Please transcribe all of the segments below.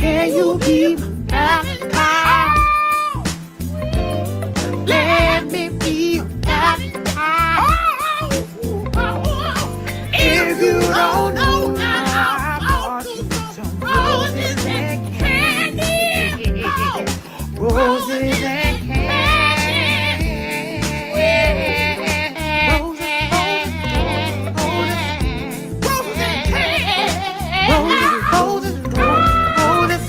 Can you be that kind? Let me be that kind. If you don't know, I bought you some roses and candy. Roses and candy. Roses and candy. Roses, roses.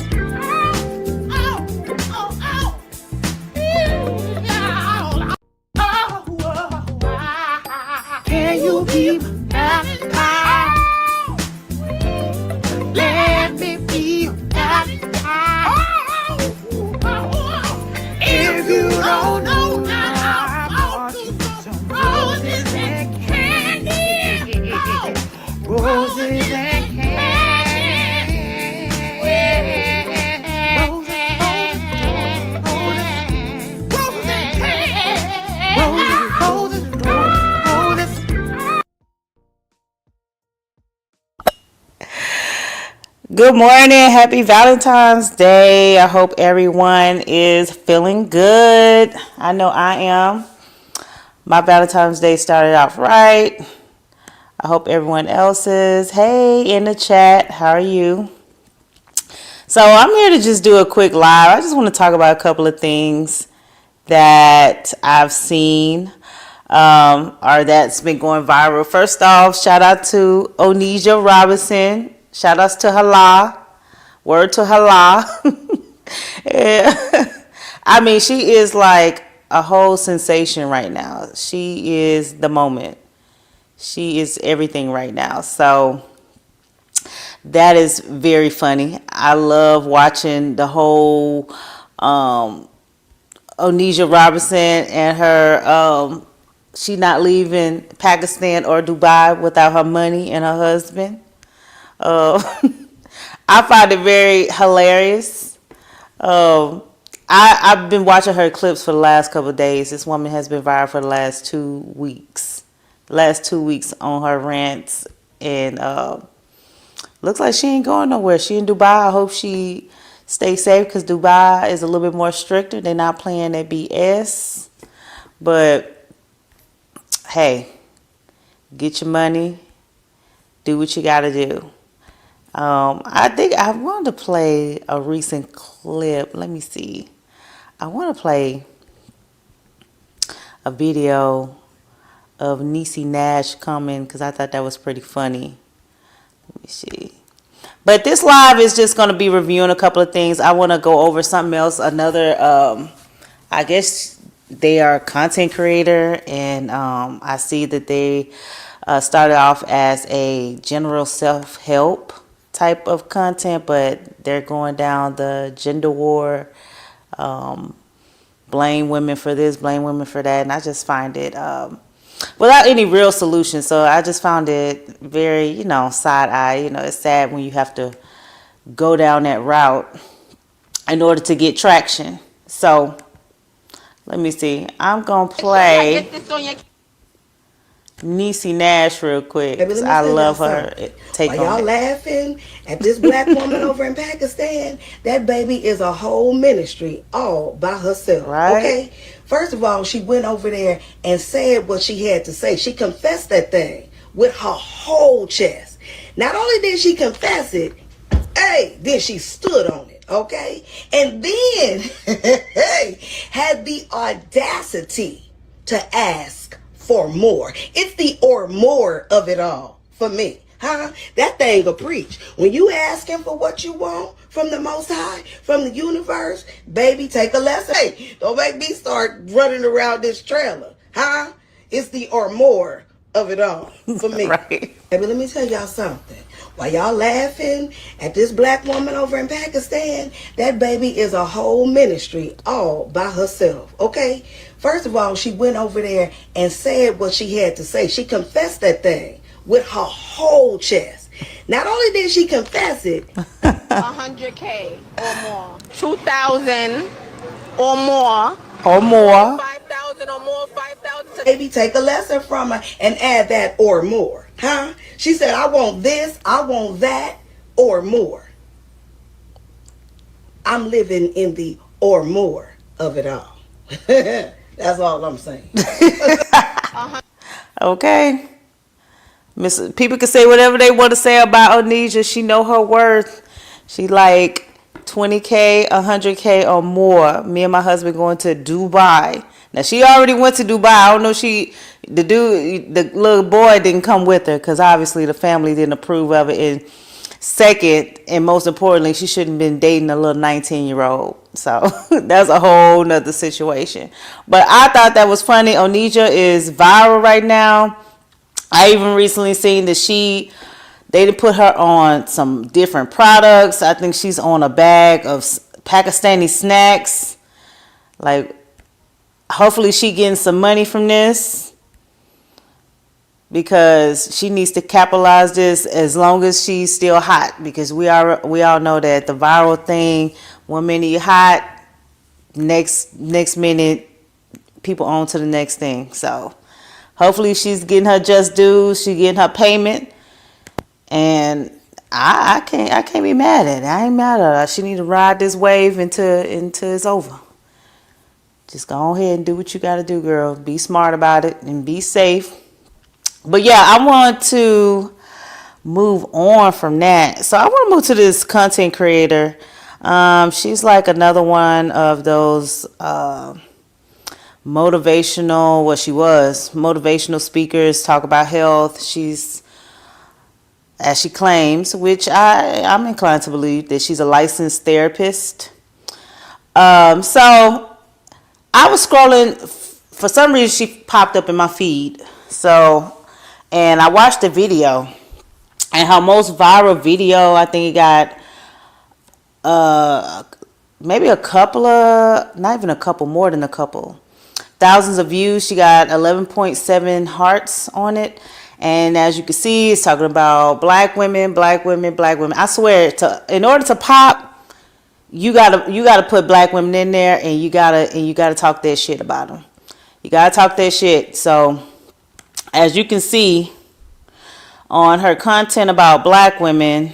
Can you be that kind? Let me be that kind. If you don't know, I bought you some roses and candy. Roses and candy. Roses and candy. Roses, roses. Good morning. Happy Valentine's Day. I hope everyone is feeling good. I know I am. My Valentine's Day started off right. I hope everyone else is. Hey, in the chat, how are you? So I'm here to just do a quick live. I just want to talk about a couple of things that I've seen or that's been going viral. First off, shout out to Onesia Robinson. Shout outs to Hala. Word to Hala. Yeah. I mean, she is like a whole sensation right now. She is the moment. She is everything right now. So that is very funny. I love watching the whole Onesia Robinson and her she not leaving Pakistan or Dubai without her money and her husband. I find it very hilarious. I've been watching her clips for the last couple of days. This woman has been viral for the last 2 weeks. Last 2 weeks on her rants. And looks like she ain't going nowhere. She in Dubai. I hope she stays safe because Dubai is a little bit more stricter. They're not playing that BS. But, hey, get your money. Do what you got to do. I think I wanted to play a recent clip. Let me see. I want to play a video of Niecy Nash coming because I thought that was pretty funny. Let me see. But this live is just going to be reviewing a couple of things. I want to go over something else. Another, I guess they are a content creator, and I see that they started off as a general self-help type of content, but they're going down the gender war, blame women for this, blame women for that, and I just find it without any real solution. So I just found it very, side eye. It's sad when you have to go down that route in order to get traction. So let me see. I'm gonna play Niecy Nash real quick. Baby, I love her take While on y'all it. laughing at this black woman over in Pakistan, that baby is a whole ministry all by herself. Right. Okay? First of all, she went over there and said what she had to say. She confessed that thing with her whole chest. Not only did she confess it, then she stood on it. Okay? And then had the audacity to ask for more. It's the or more of it all for me. That thing will preach. When you asking for what you want from the Most High, from the universe, baby, take a lesson. Hey, don't make me start running around this trailer. It's the or more of it all for me. Right. Baby, let me tell y'all something. While y'all laughing at this black woman over in Pakistan, that baby is a whole ministry all by herself. Okay? First of all, she went over there and said what she had to say. She confessed that thing with her whole chest. Not only did she confess it, 100K or more, 2,000 or more, 5,000 or more, 5,000. baby, take a lesson from her and add that or more. She said, I want this, I want that, or more. I'm living in the or more of it all. That's all I'm saying. Okay. People can say whatever they want to say about Onisha. She know her worth. She like 20K, 100K or more. Me and my husband going to Dubai. Now she already went to Dubai. I don't know the little boy didn't come with her because obviously the family didn't approve of it. And second, and most importantly, she shouldn't have been dating a little 19-year-old. So that's a whole nother situation. But I thought that was funny. Onisha is viral right now. I even recently seen that they put her on some different products. I think she's on a bag of Pakistani snacks. Like, hopefully she getting some money from this because she needs to capitalize this as long as she's still hot, because we all know that the viral thing, one minute you're hot, next minute people on to the next thing. So hopefully she's getting her just dues, she getting her payment, and I can't be mad at it. I ain't mad at her. She need to ride this wave until it's over. Just go ahead and do what you got to do, girl. Be smart about it and be safe. But yeah, I want to move on from that. So I want to move to this content creator. She's like another one of those motivational speakers, talk about health. She's, as she claims, which I'm inclined to believe, that she's a licensed therapist. So I was scrolling, for some reason she popped up in my feed. And I watched the video, and her most viral video, I think it got maybe a couple of, not even a couple, more than a couple, thousands of views. She got 11.7 hearts on it. And as you can see, it's talking about black women. I swear, in order to pop, you gotta put black women in there, and you gotta talk that shit about them. You gotta talk that shit. So as you can see on her content about black women,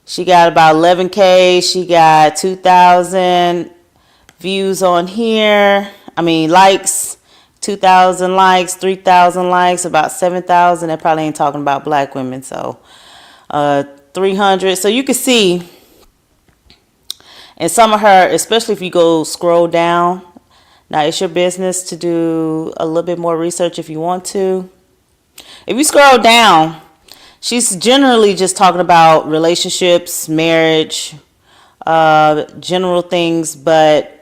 she got about 11K. She got 2,000 views on here. Likes, 2,000 likes, 3,000 likes, about 7,000. That probably ain't talking about black women. So 300. So you can see, and some of her, especially if you go scroll down, now it's your business to do a little bit more research if you want to. If you scroll down, she's generally just talking about relationships, marriage, general things, but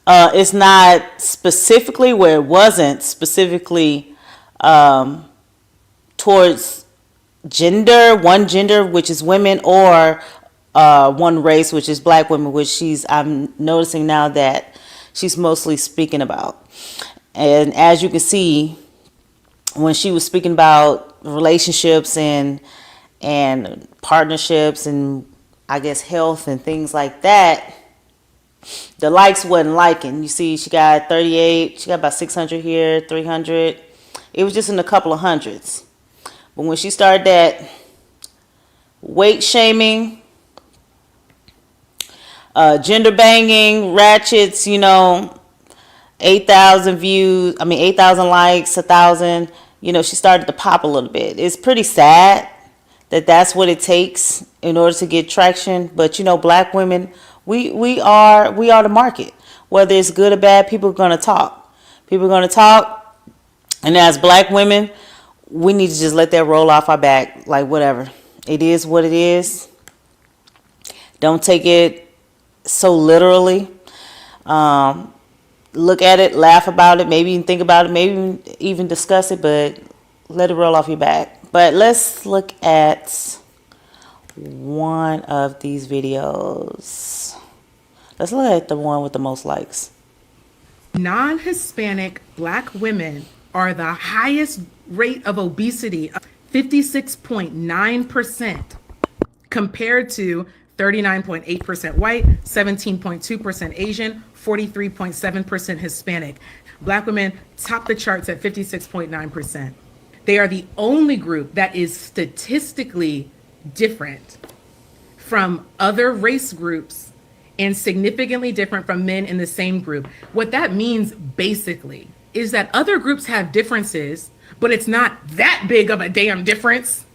it's not specifically, where it wasn't specifically towards one gender, which is women, or one race, which is black women, which I'm noticing now that she's mostly speaking about. And as you can see, when she was speaking about relationships and partnerships and I guess health and things like that, the likes wasn't liking. You see, she got 38, she got about 600 here, 300. It was just in a couple of hundreds. But when she started that weight shaming, gender banging, ratchets, 8,000 views, 8,000 likes, 1,000, she started to pop a little bit. It's pretty sad that that's what it takes in order to get traction. But, black women, we are the market. Whether it's good or bad, people are going to talk. And as black women, we need to just let that roll off our back. Like, whatever. It is what it is. Don't take it so literally. Look at it, laugh about it, maybe even think about it, maybe even discuss it, but let it roll off your back. But let's look at one of these videos. Let's look at the one with the most likes. Non-Hispanic black women are the highest rate of obesity, 56.9%, compared to 39.8% white, 17.2% Asian, 43.7% Hispanic. Black women top the charts at 56.9%. They are the only group that is statistically different from other race groups and significantly different from men in the same group. What that means basically is that other groups have differences, but it's not that big of a damn difference.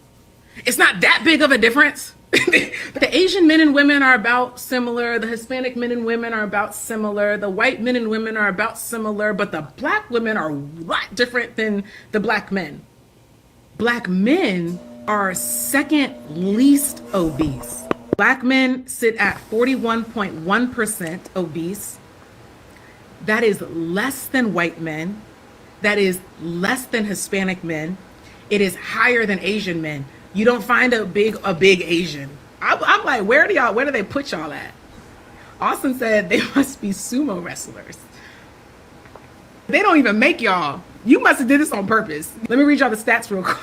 It's not that big of a difference. The Asian men and women are about similar. The Hispanic men and women are about similar. The white men and women are about similar, but the black women are a lot different than the black men. Black men are second least obese. Black men sit at 41.1% obese. That is less than white men. That is less than Hispanic men. It is higher than Asian men. You don't find a big Asian. I'm like, where do they put y'all at? Austin said they must be sumo wrestlers. They don't even make y'all. You must have did this on purpose. Let me read y'all the stats real quick.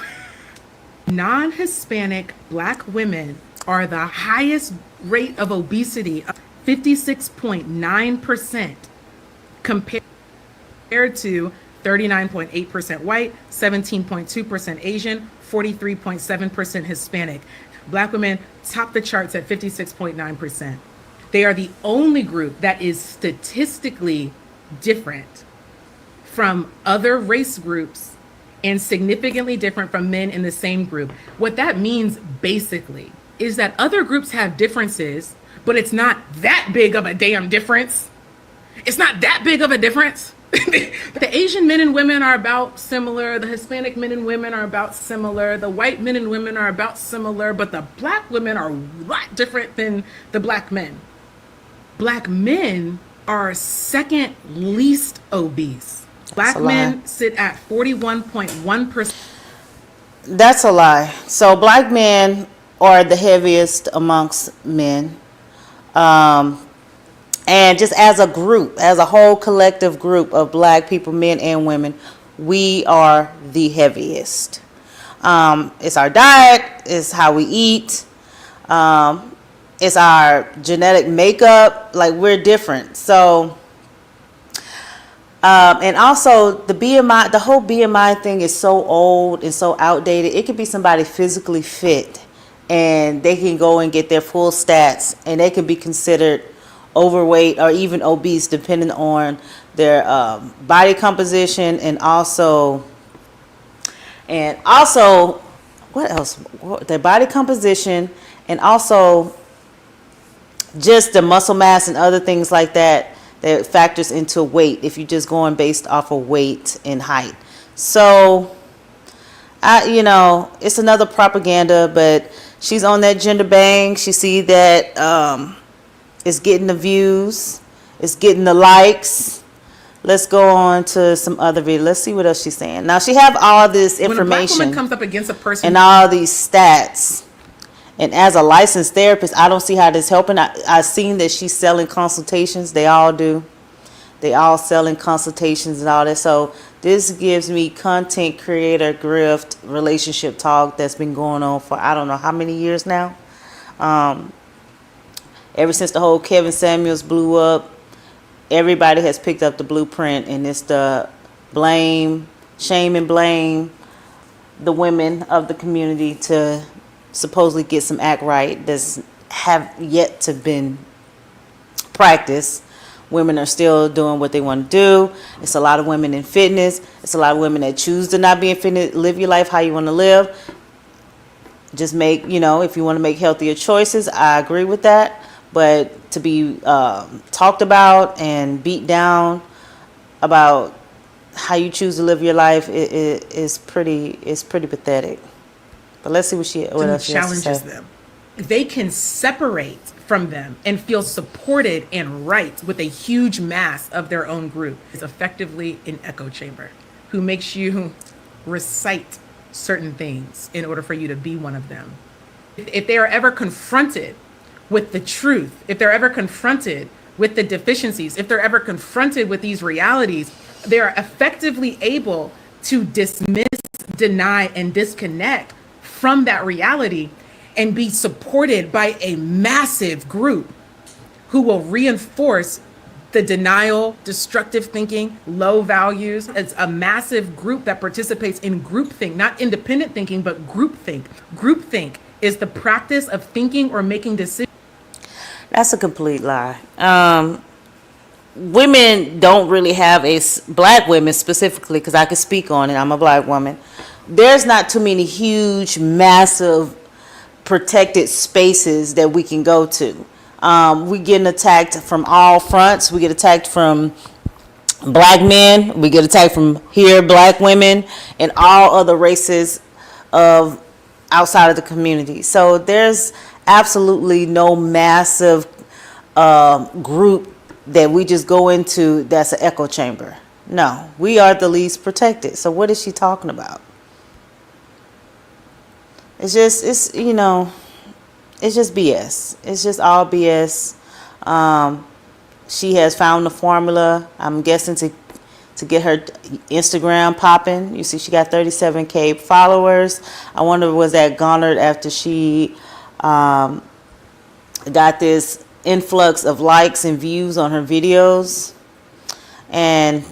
Non-Hispanic black women are the highest rate of obesity, 56.9%, compared to 39.8% white, 17.2% Asian, 43.7% Hispanic. Black women top the charts at 56.9%. They are the only group that is statistically different from other race groups and significantly different from men in the same group. What that means basically is that other groups have differences, but it's not that big of a damn difference. It's not that big of a difference. The Asian men and women are about similar. The Hispanic men and women are about similar. The white men and women are about similar, but the black women are a lot different than the black men. Black men are second least obese. Black men sit at 41.1%. That's a lie. So black men are the heaviest amongst men. And just as a group, as a whole collective group of black people, men and women, we are the heaviest. It's our diet, it's how we eat, it's our genetic makeup, like we're different. So, and also the BMI, the whole BMI thing is so old and so outdated. It could be somebody physically fit and they can go and get their full stats and they can be considered overweight or even obese depending on their body composition and also what else, their body composition and also just the muscle mass and other things like that factors into weight if you're just going based off of weight and height. So it's another propaganda, but she's on that gender bang. She see that it's getting the views, it's getting the likes. Let's go on to some other video. Let's see what else she's saying. Now she have all this information when a black woman comes up against a person and all these stats. And as a licensed therapist, I don't see how this helping. I've seen that she's selling consultations. They all do. They all selling consultations and all that. So this gives me content creator grift relationship talk that's been going on for I don't know how many years now. Ever since the whole Kevin Samuels blew up, everybody has picked up the blueprint, and it's the shame and blame the women of the community to supposedly get some act right that's have yet to been practiced. Women are still doing what they want to do. It's a lot of women in fitness. It's a lot of women that choose to not be in fitness. Live your life how you want to live. Just make, if you want to make healthier choices, I agree with that. But to be talked about and beat down about how you choose to live your life is pretty pathetic. But let's see what else she has to say. Challenges them. They can separate from them and feel supported and right with a huge mass of their own group. It's effectively an echo chamber who makes you recite certain things in order for you to be one of them. If they are ever confronted with the truth, if they're ever confronted with the deficiencies, if they're ever confronted with these realities, they are effectively able to dismiss, deny, and disconnect from that reality and be supported by a massive group who will reinforce the denial, destructive thinking, low values. It's a massive group that participates in groupthink, not independent thinking, but groupthink. Groupthink is the practice of thinking or making decisions. That's a complete lie. Women don't really have black women specifically, because I can speak on it. I'm a black woman. There's not too many huge, massive, protected spaces that we can go to. We getting attacked from all fronts. We get attacked from black men. We get attacked from here, black women, and all other races of outside of the community. So there's absolutely no massive group that we just go into that's an echo chamber. No, we are the least protected. So what is she talking about? It's just BS. It's just all BS. She has found the formula, I'm guessing, to get her Instagram popping. You see she got 37K followers. I wonder, was that garnered after she got this influx of likes and views on her videos? And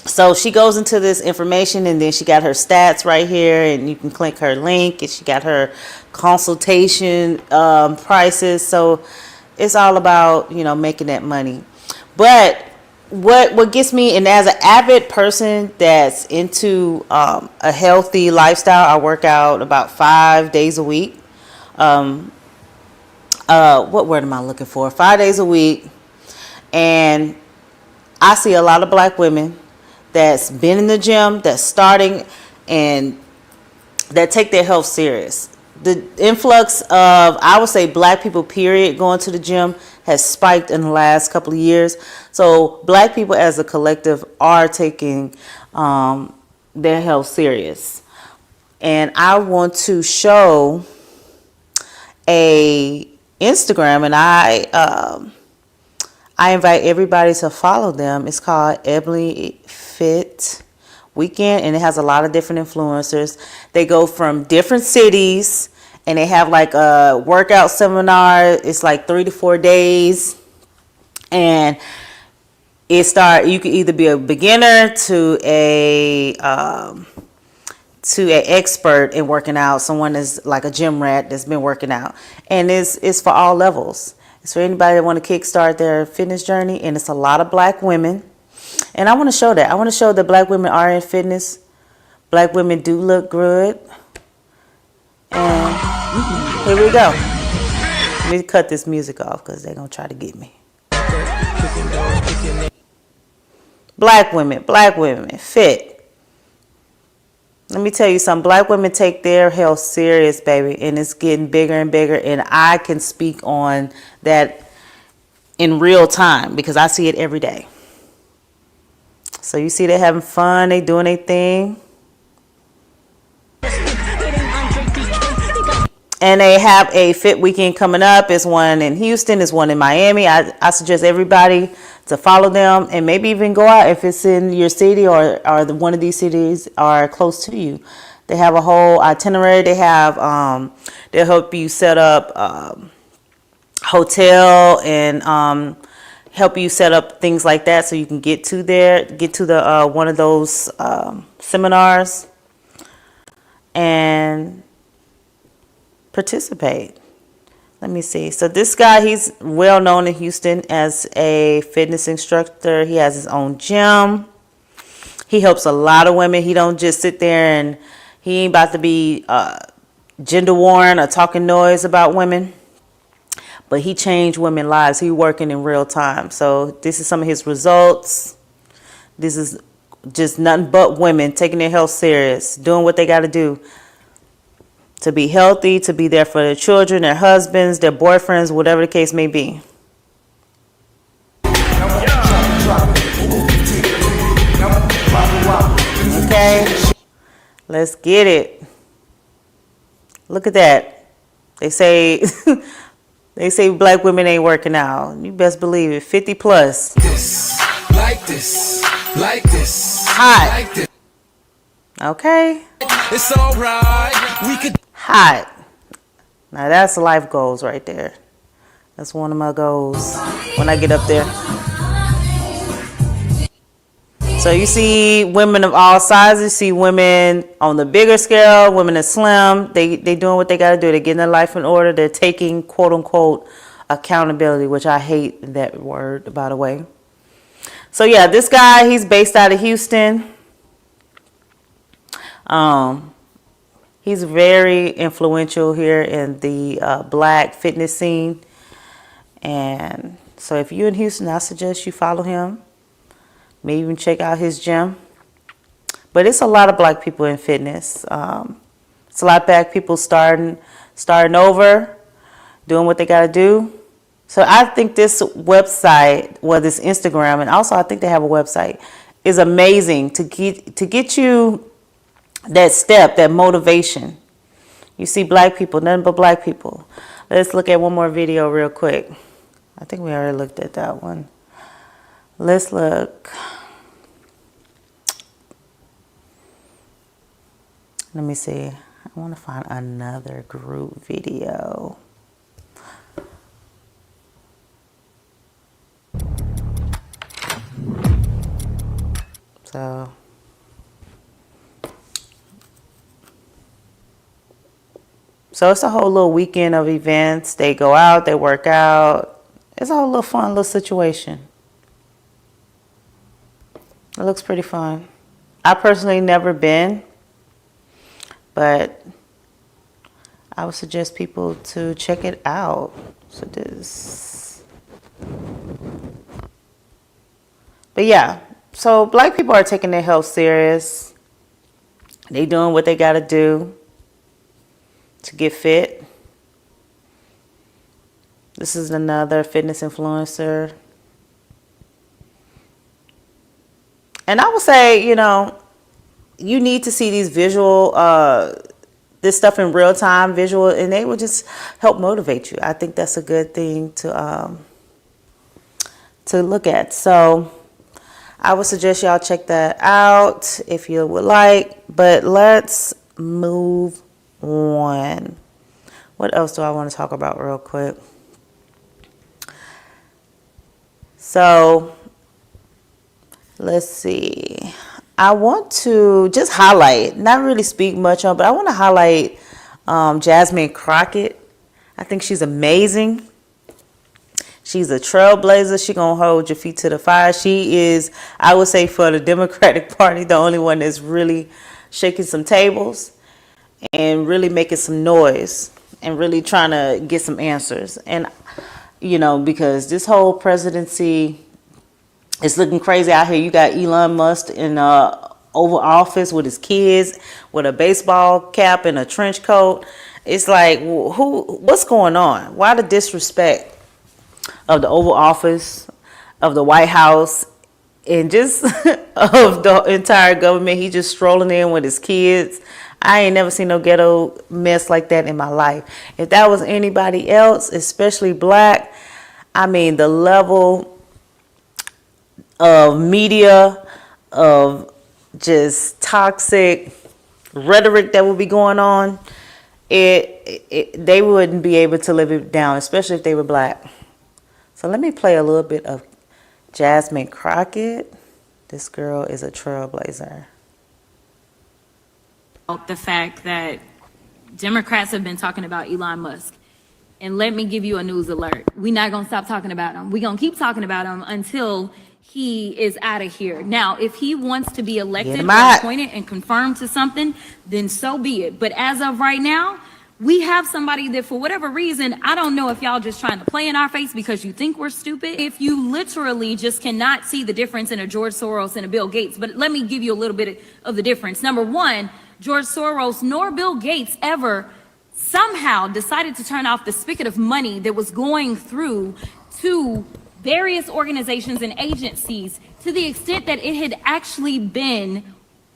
so she goes into this information, and then she got her stats right here, and you can click her link, and she got her consultation prices. So it's all about, making that money. But what gets me, and as an avid person that's into a healthy lifestyle, I work out about 5 days a week. What word am I looking for? 5 days a week. And I see a lot of black women that's been in the gym, that's starting, and that take their health serious. The influx of, I would say, black people, period, going to the gym has spiked in the last couple of years. So black people as a collective are taking their health serious. And I want to show a Instagram, and I invite everybody to follow them. It's called Ebony Fit Weekend, and it has a lot of different influencers. They go from different cities, and they have like a workout seminar. It's like 3 to 4 days, and you can either be a beginner to an expert in working out, someone that's like a gym rat that's been working out, and it's for all levels. It's for anybody that want to kickstart their fitness journey, and it's a lot of black women. And I want to show that. I want to show that black women are in fitness. Black women do look good. And here we go. Let me cut this music off because they're going to try to get me. Black women, fit. Let me tell you something. Black women take their health serious, baby, and it's getting bigger and bigger. And I can speak on that in real time because I see it every day. So you see, they're having fun, they doing their thing. And they have a fit weekend coming up. It's one in Houston, it's one in Miami. I suggest everybody to follow them and maybe even go out if it's in your city or one of these cities are close to you. They have a whole itinerary. They have they'll help you set up hotel and help you set up things like that so you can get to the one of those seminars and participate. Let me see. So this guy, he's well known in Houston as a fitness instructor. He has his own gym. He helps a lot of women. He don't just sit there and he ain't about to be gender warring or talking noise about women. But he changed women's lives. He working in real time. So this is some of his results. This is just nothing but women taking their health serious, doing what they got to do to be healthy, to be there for their children, their husbands, their boyfriends, whatever the case may be. Okay, let's get it. Look at that. They say they say black women ain't working out. You best believe it. 50 plus. Like this. Hot. Like this. Okay. It's alright. We could. Hot. Now that's life goals right there. That's one of my goals when I get up there. So you see women of all sizes. You see women on the bigger scale, women that slim. They doing what they got to do. They're getting their life in order. They're taking, quote unquote, accountability, which I hate that word, by the way. So yeah, this guy, he's based out of Houston. He's very influential here in the black fitness scene. And so if you're in Houston, I suggest you follow him. Maybe even check out his gym. But it's a lot of black people in fitness. It's a lot of black people starting over, doing what they got to do. So I think this website, well, this Instagram, and also I think they have a website, is amazing to get you that step, that motivation. You see black people, nothing but black people. Let's look at one more video real quick. I think we already looked at that one. Let's look. Let me see. I want to find another group video. So it's a whole little weekend of events. They go out, they work out. It's a whole little fun little situation. It looks pretty fun. I personally never been, but I would suggest people to check it out. So but yeah, so black people are taking their health serious. They doing what they gotta do to get fit. This is another fitness influencer. And I would say, you know, you need to see these visual, this stuff in real time, visual, and they will just help motivate you. I think that's a good thing to look at. So I would suggest y'all check that out if you would like. But let's move on. What else do I want to talk about real quick? So let's see. I want to just highlight, not really speak much on, but I want to highlight Jasmine Crockett. I think she's amazing. She's a trailblazer. She's going to hold your feet to the fire. She is, I would say, for the Democratic Party, the only one that's really shaking some tables and really making some noise and really trying to get some answers. And, you know, because this whole presidency, it's looking crazy out here. You got Elon Musk in Oval Office with his kids, with a baseball cap and a trench coat. It's like, what's going on? Why the disrespect of the Oval Office, of the White House, and just of the entire government? He just strolling in with his kids. I ain't never seen no ghetto mess like that in my life. If that was anybody else, especially black, I mean, the level of media, of just toxic rhetoric that would be going on, they wouldn't be able to live it down, especially if they were black. So let me play a little bit of Jasmine Crockett. This girl is a trailblazer. The fact that Democrats have been talking about Elon Musk. And let me give you a news alert. We're not going to stop talking about him. We're going to keep talking about him until he is out of here. Now, if he wants to be elected or appointed and confirmed to something, then so be it. But as of right now, we have somebody that for whatever reason, I don't know if y'all just trying to play in our face because you think we're stupid. If you literally just cannot see the difference in a George Soros and a Bill Gates, but let me give you a little bit of the difference. Number one, George Soros nor Bill Gates ever somehow decided to turn off the spigot of money that was going through to various organizations and agencies to the extent that it had actually been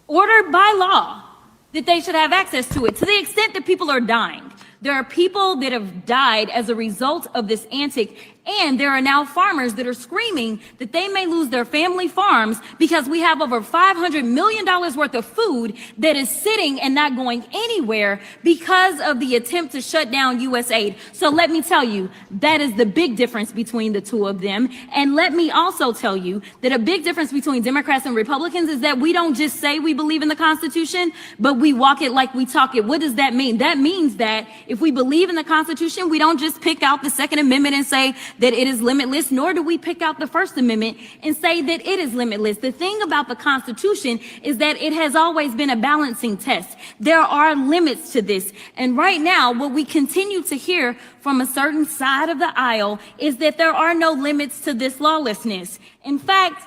ordered by law that they should have access to it, to the extent that people are dying. There are people that have died as a result of this antic, and there are now farmers that are screaming that they may lose their family farms because we have over $500 million worth of food that is sitting and not going anywhere because of the attempt to shut down U.S. aid. So let me tell you, that is the big difference between the two of them. And let me also tell you that a big difference between Democrats and Republicans is that we don't just say we believe in the Constitution, but we walk it like we talk it. What does that mean? That means that If we believe in the Constitution, we don't just pick out the Second Amendment and say that it is limitless, nor do we pick out the First Amendment and say that it is limitless. The thing about the Constitution is that it has always been a balancing test. There are limits to this. And right now, what we continue to hear from a certain side of the aisle is that there are no limits to this lawlessness. In fact,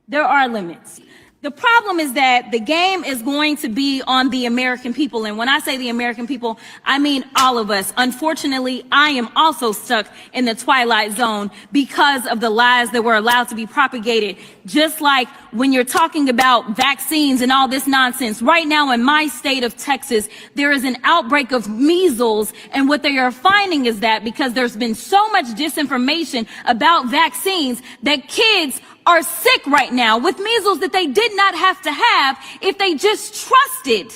there are limits. The problem is that the game is going to be on the American people. And when I say the American people, I mean all of us. Unfortunately, I am also stuck in the twilight zone because of the lies that were allowed to be propagated. Just like when you're talking about vaccines and all this nonsense. Right now in my state of Texas, there is an outbreak of measles. And what they are finding is that because there's been so much disinformation about vaccines, that kids are sick right now with measles that they did not have to have if they just trusted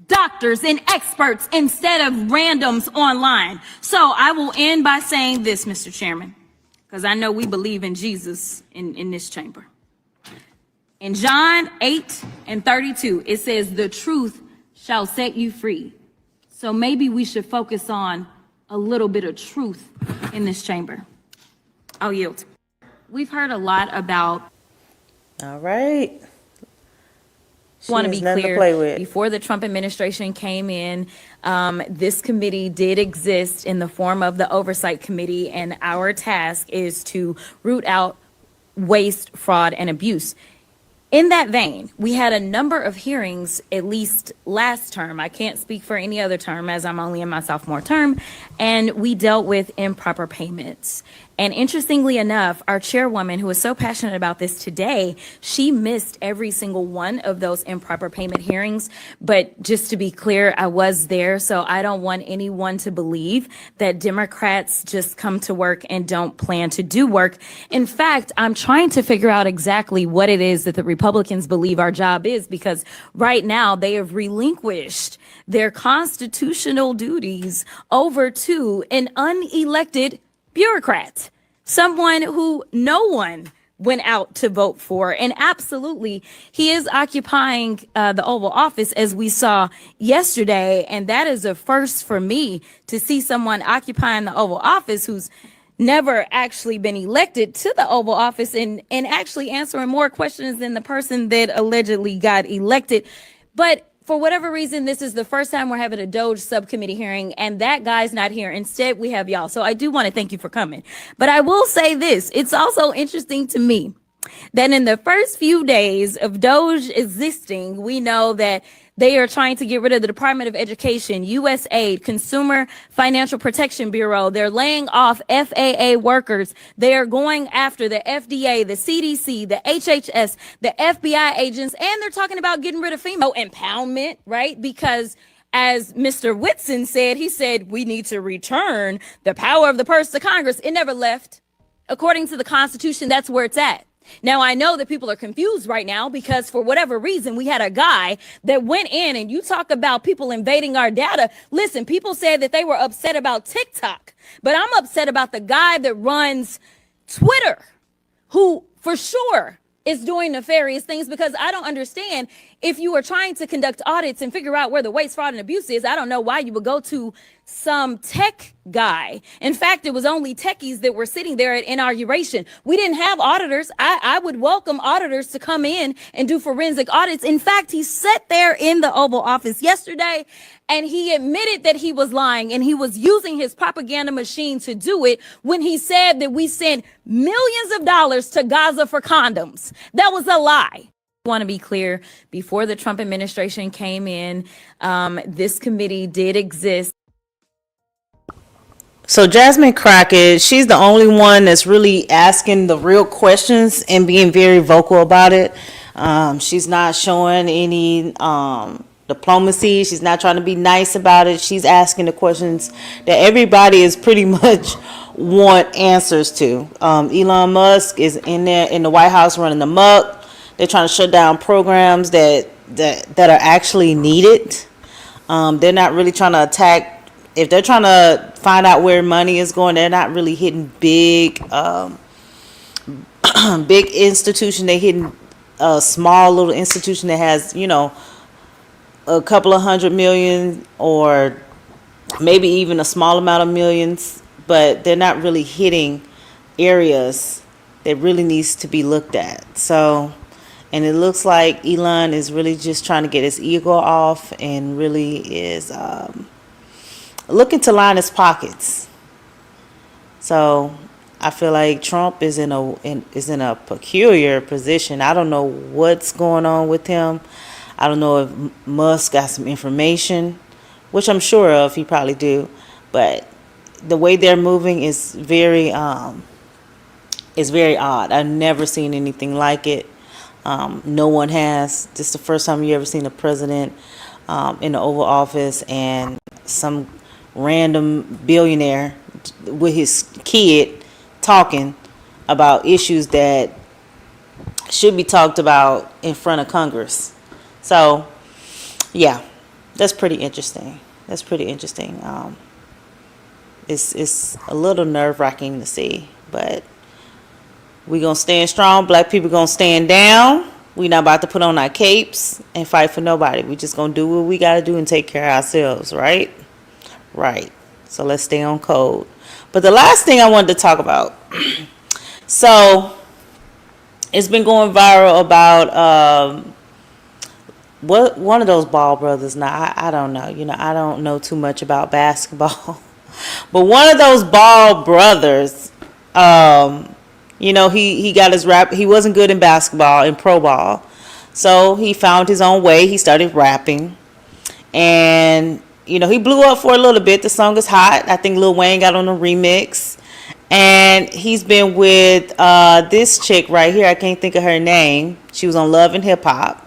doctors and experts instead of randoms online. So I will end by saying this, Mr. Chairman, because I know we believe in Jesus in this chamber. In John 8:32, it says, "The truth shall set you free." So maybe we should focus on a little bit of truth in this chamber. I'll yield. We've heard a lot about. All right. Want to She be has nothing to clear, play with. before the Trump administration came in, this committee did exist in the form of the Oversight Committee, and our task is to root out waste, fraud, and abuse. In that vein, we had a number of hearings, at least last term. I can't speak for any other term as I'm only in my sophomore term, and we dealt with improper payments. And interestingly enough, our chairwoman, who is so passionate about this today, she missed every single one of those improper payment hearings. But just to be clear, I was there, so I don't want anyone to believe that Democrats just come to work and don't plan to do work. In fact, I'm trying to figure out exactly what it is that the Republicans believe our job is, because right now they have relinquished their constitutional duties over to an unelected bureaucrat, someone who no one went out to vote for. And absolutely, he is occupying the Oval Office, as we saw yesterday. And that is a first for me, to see someone occupying the Oval Office who's never actually been elected to the Oval Office, and actually answering more questions than the person that allegedly got elected. But for whatever reason, this is the first time we're having a Doge subcommittee hearing, and that guy's not here. Instead, we have y'all. So I do want to thank you for coming. But I will say this. It's also interesting to me that in the first few days of Doge existing, we know that they are trying to get rid of the Department of Education, USAID, Consumer Financial Protection Bureau. They're laying off FAA workers. They are going after the FDA, the CDC, the HHS, the FBI agents, and they're talking about getting rid of female empowerment, right? Because as Mr. Whitson said, he said, we need to return the power of the purse to Congress. It never left. According to the Constitution, that's where it's at. Now, I know that people are confused right now because for whatever reason, we had a guy that went in, and you talk about people invading our data. Listen, people said that they were upset about TikTok, but I'm upset about the guy that runs Twitter, who for sure is doing nefarious things, because I don't understand. If you are trying to conduct audits and figure out where the waste, fraud, and abuse is, I don't know why you would go to some tech guy. In fact, it was only techies that were sitting there at inauguration. We didn't have auditors. I would welcome auditors to come in and do forensic audits. In fact, he sat there in the Oval Office yesterday and he admitted that he was lying, and he was using his propaganda machine to do it when he said that we sent millions of dollars to Gaza for condoms. That was a lie. I want to be clear, before the Trump administration came in, this committee did exist. So Jasmine Crockett, she's the only one that's really asking the real questions and being very vocal about it. She's not showing any diplomacy. She's not trying to be nice about it. She's asking the questions that everybody is pretty much want answers to. Elon Musk is in there in the White House running amok. They're trying to shut down programs that are actually needed. They're not really trying to attack. If they're trying to find out where money is going, they're not really hitting big big institution. They're hitting a small little institution that has, a couple of 100 million or maybe even a small amount of millions, but they're not really hitting areas that really needs to be looked at. So, and it looks like Elon is really just trying to get his ego off and really is looking to line his pockets. So I feel like Trump is in a peculiar position. I don't know what's going on with him. I don't know if Musk got some information, which I'm sure of. He probably do, but the way they're moving is very odd. I've never seen anything like it. No one has. This is the first time you ever seen a president in the Oval Office and some random billionaire with his kid talking about issues that should be talked about in front of Congress. So, yeah, that's pretty interesting. It's a little nerve-wracking to see, but we gonna stand strong. Black people gonna stand down. We not about to put on our capes and fight for nobody. We just gonna do what we gotta do and take care of ourselves, right? Right. So let's stay on code. But the last thing I wanted to talk about, so it's been going viral about what one of those Ball brothers. Now I don't know. I don't know too much about basketball, but one of those Ball brothers, he got his rap. He wasn't good in basketball, in pro ball, so he found his own way. He started rapping, and he blew up for a little bit. The song is hot. I think Lil Wayne got on a remix, and he's been with this chick right here. I can't think of her name. She was on Love and Hip Hop,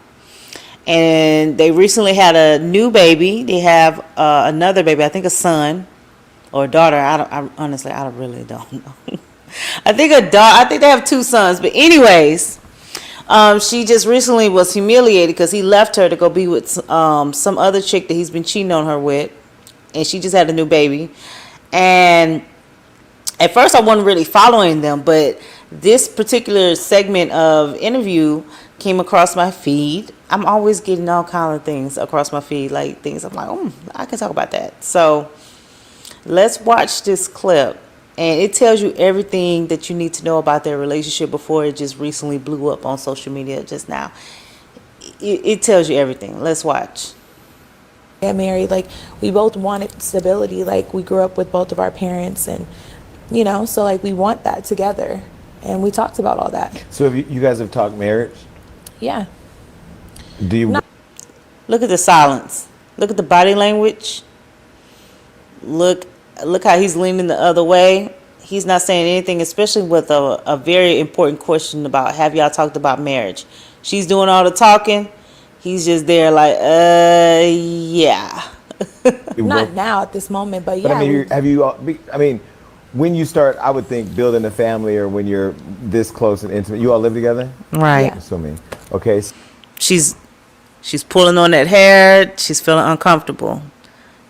and they recently had a new baby. They have another baby. I think a son or a daughter. I honestly really don't know. I think they have two sons. But anyways, she just recently was humiliated because he left her to go be with some other chick that he's been cheating on her with, and she just had a new baby. And at first I wasn't really following them, but this particular segment of interview came across my feed. I'm always getting all kind of things across my feed, like things I'm like, I can talk about that. So let's watch this clip. And it tells you everything that you need to know about their relationship before it just recently blew up on social media just now. It tells you everything. Let's watch. Get married. Like, we both wanted stability. Like, we grew up with both of our parents, and, so, like, we want that together. And we talked about all that. So have you guys have talked marriage? Yeah. Do you... Look at the silence. Look at the body language. Look how he's leaning the other way. He's not saying anything, especially with a very important question about, have y'all talked about marriage? She's doing all the talking. He's just there like, yeah. Not now at this moment, but yeah. But when you start, I would think, building a family, or when you're this close and intimate, you all live together? Right. Yeah. Assuming. Okay. She's pulling on that hair. She's feeling uncomfortable.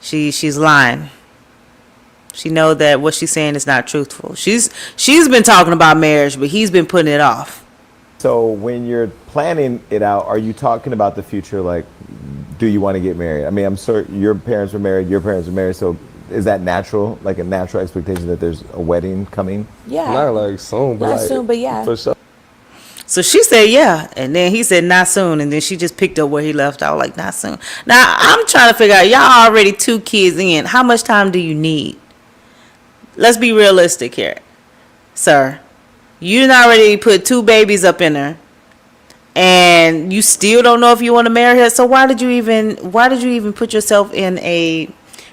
She's lying. She know that what she's saying is not truthful. She's been talking about marriage, but he's been putting it off. So when you're planning it out, are you talking about the future? Like, do you want to get married? I mean, I'm sure your parents were married, your parents were married. So is that natural, like a natural expectation that there's a wedding coming? Yeah. Not like soon, but Not soon, but yeah. For sure. So she said, yeah. And then he said, not soon. And then she just picked up where he left out, like, not soon. Now, I'm trying to figure out, y'all already 2 kids in. How much time do you need? Let's be realistic here, sir. You done already put 2 babies up in her, and you still don't know if you want to marry her. So why did you even put yourself in a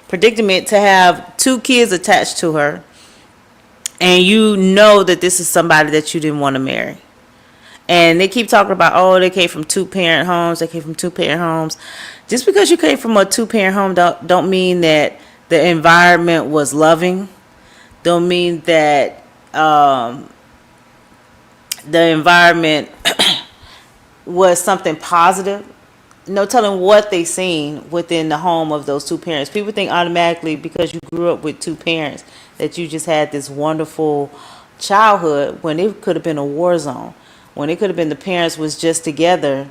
predicament to have 2 kids attached to her, and you know that this is somebody that you didn't want to marry? And they keep talking about, they came from 2-parent homes. They came from 2-parent homes. Just because you came from a 2-parent home don't mean that the environment was loving. Don't mean that the environment was something positive. No telling what they seen within the home of those 2 parents. People think automatically because you grew up with 2 parents that you just had this wonderful childhood, when it could have been a war zone. When it could have been the parents was just together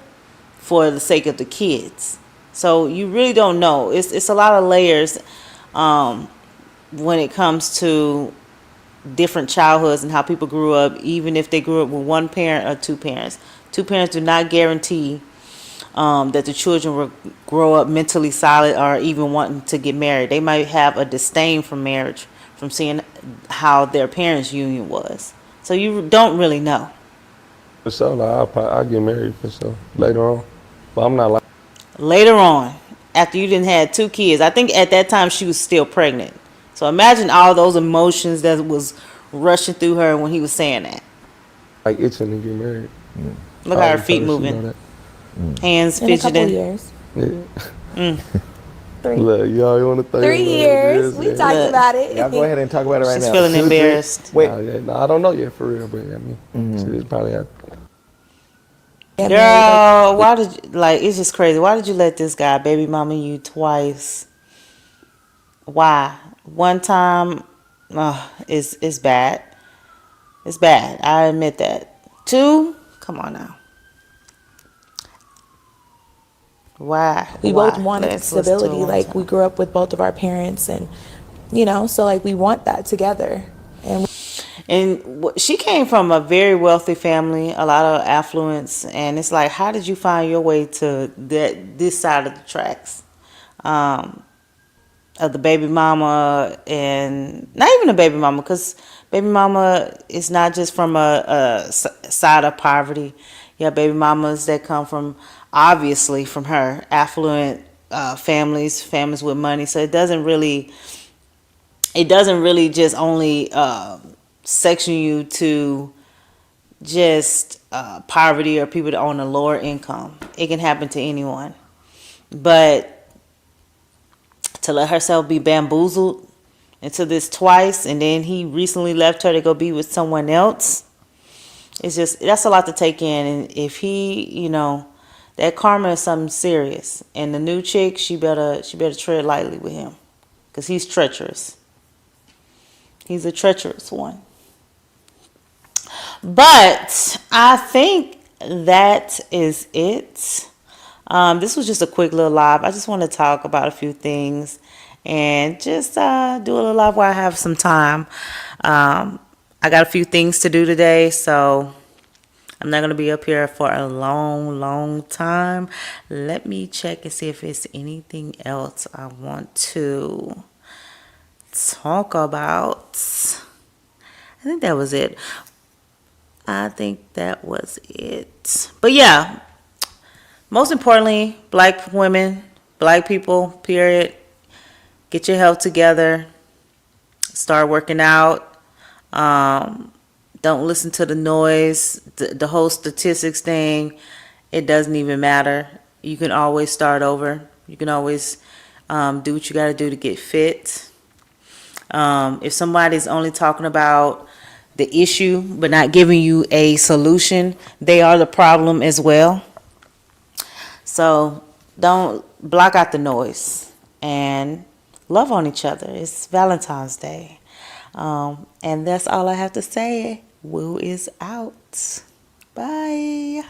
for the sake of the kids. So you really don't know. It's a lot of layers when it comes to different childhoods and how people grew up, even if they grew up with one parent or two parents. Two parents do not guarantee that the children will grow up mentally solid or even wanting to get married. They might have a disdain for marriage from seeing how their parents' union was. So you don't really know. For sure, like, I'll get married for sure later on. But I'm not like. Later on, after you didn't had two kids, I think at that time she was still pregnant. So imagine all those emotions that was rushing through her when he was saying that. Like itching to get married. Look how her feet moving. Hands In a couple fidgeting. years. Yeah. 3. Look, y'all, you want to 3 years. We talked about it. Y'all go ahead and talk about it right She's now. feeling 2, 3. embarrassed. Wait, I don't know yet for real, but I mean, shit, probably have. Yeah, Girl, why did you, like, it's just crazy. Why did you let this guy baby mama you twice? Why? One time, it's bad. It's bad. I admit that. 2, come on now. Why? we Why? both wanted Let's listen to it stability. one Like time. we grew up with both of our parents, and so like we want that together. And she came from a very wealthy family, a lot of affluence, and it's like, how did you find your way to this side of the tracks? Of the baby mama, and not even a baby mama, because baby mama is not just from a side of poverty. You have baby mamas that come from, obviously, from her affluent families with money. So it doesn't really just only section you to just poverty or people that own a lower income. It can happen to anyone. But to let herself be bamboozled into this twice, and then he recently left her to go be with someone else, that's a lot to take in. And if he, that karma is something serious. And the new chick, she better tread lightly with him, because he's treacherous. He's a treacherous one. But I think that is it. This was just a quick little live. I just want to talk about a few things and just do a little live while I have some time. I got a few things to do today, so I'm not going to be up here for a long, long time. Let me check and see if there's anything else I want to talk about. I think that was it. But yeah, most importantly, black women, black people, period, get your health together. Start working out. Don't listen to the noise, the whole statistics thing. It doesn't even matter. You can always start over. You can always do what you got to do to get fit. If somebody's only talking about the issue but not giving you a solution, they are the problem as well. So don't block out the noise and love on each other. It's Valentine's Day. And that's all I have to say. Woo is out. Bye.